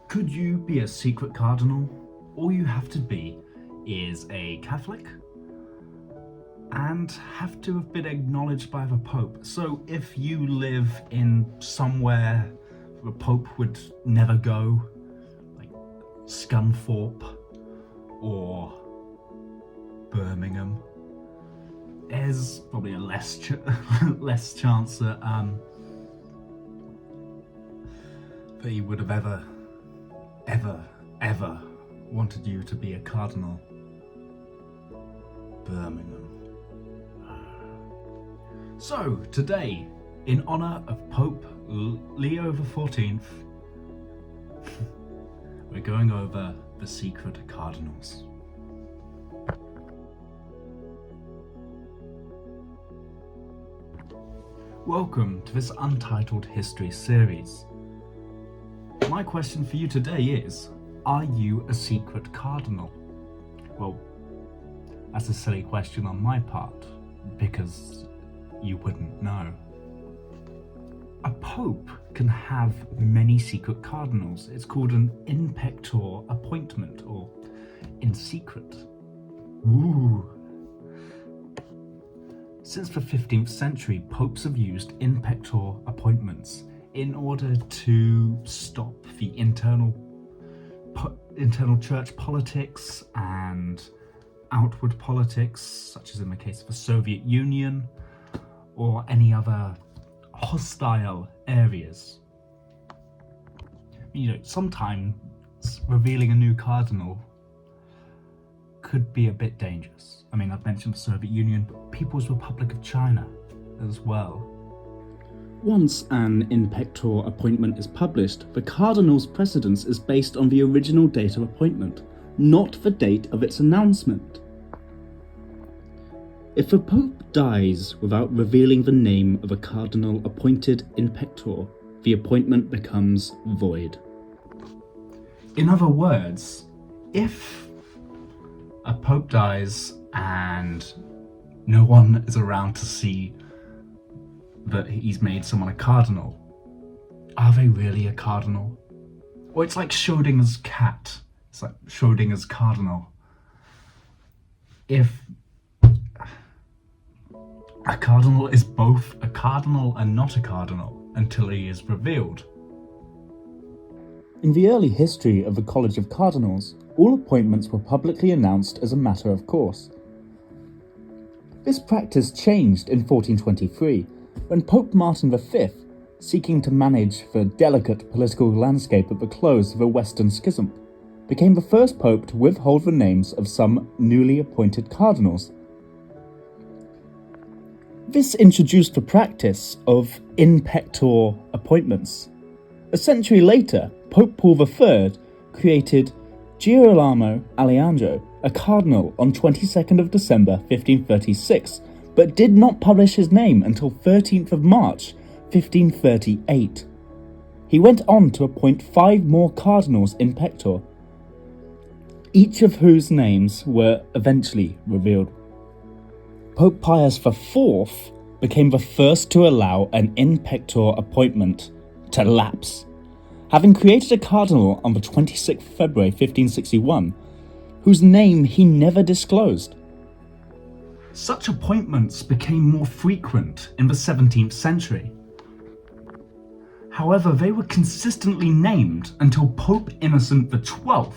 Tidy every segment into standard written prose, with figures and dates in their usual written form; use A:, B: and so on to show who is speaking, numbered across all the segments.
A: Could you be a secret cardinal? All you have to be is a Catholic and have to have been acknowledged by the Pope. So if you live in somewhere the Pope would never go, like Scunthorpe or Birmingham, there's probably a less chance that he would have ever wanted you to be a cardinal. Birmingham. So today, in honor of Pope Leo XIV, we're going over the secret cardinals. Welcome to this untitled history series. My question for you today is, are you a secret cardinal? Well, that's a silly question on my part, because you wouldn't know. A pope can have many secret cardinals. It's called an in pector appointment, or in secret. Ooh. Since the 15th century, popes have used in pector appointments in order to stop the internal church politics and outward politics, such as in the case of the Soviet Union or any other hostile areas. You know, sometimes revealing a new cardinal could be a bit dangerous. I mean, I've mentioned the Soviet Union, but People's Republic of China as well.
B: Once an in pector appointment is published, the cardinal's precedence is based on the original date of appointment, not the date of its announcement. If the Pope dies without revealing the name of a cardinal appointed in pector, the appointment becomes void.
A: In other words, if a Pope dies and no one is around to see that he's made someone a cardinal, are they really a cardinal? Or it's like Schrödinger's cat. It's like Schrödinger's cardinal. If a cardinal is both a cardinal and not a cardinal until he is revealed.
B: In the early history of the College of Cardinals, all appointments were publicly announced as a matter of course. This practice changed in 1423, when Pope Martin V, seeking to manage the delicate political landscape at the close of the Western Schism, became the first pope to withhold the names of some newly appointed cardinals. This introduced the practice of in pector appointments. A century later, Pope Paul III created Girolamo Alejandro a cardinal on 22nd of December 1536, but did not publish his name until 13th of March 1538. He went on to appoint 5 more cardinals in pector, each of whose names were eventually revealed. Pope Pius IV became the first to allow an in pector appointment to lapse, having created a cardinal on the 26th of February 1561, whose name he never disclosed.
A: Such appointments became more frequent in the 17th century. However, they were consistently named until Pope Innocent XII.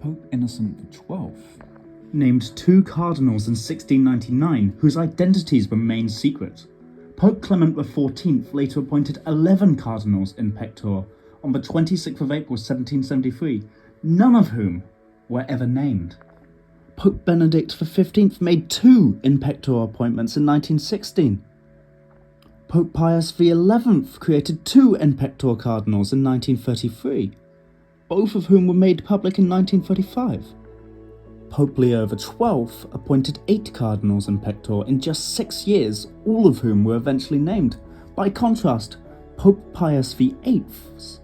B: Pope Innocent XII named 2 cardinals in 1699 whose identities remained secret. Pope Clement XIV later appointed 11 cardinals in pector on the 26th of April 1773, none of whom were ever named. Pope Benedict XV made 2 in pector appointments in 1916. Pope Pius XI created 2 in pector cardinals in 1933, both of whom were made public in 1935. Pope Leo XII appointed 8 cardinals in pector in just 6 years, all of whom were eventually named. By contrast, Pope Pius VIII's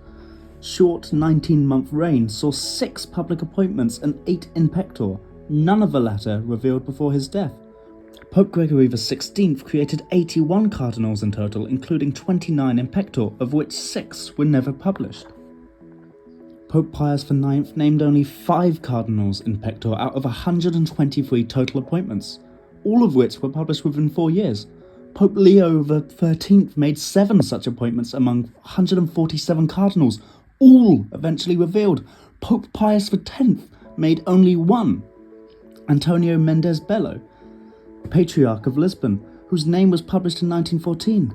B: short 19-month reign saw 6 public appointments and 8 in pector, none of the latter revealed before his death. Pope Gregory XVI created 81 cardinals in total, including 29 in pector, of which 6 were never published. Pope Pius IX named only 5 cardinals in pector out of 123 total appointments, all of which were published within 4 years. Pope Leo XIII made 7 such appointments among 147 cardinals, all eventually revealed. Pope Pius X made only 1, Antonio Mendes Bello, Patriarch of Lisbon, whose name was published in 1914.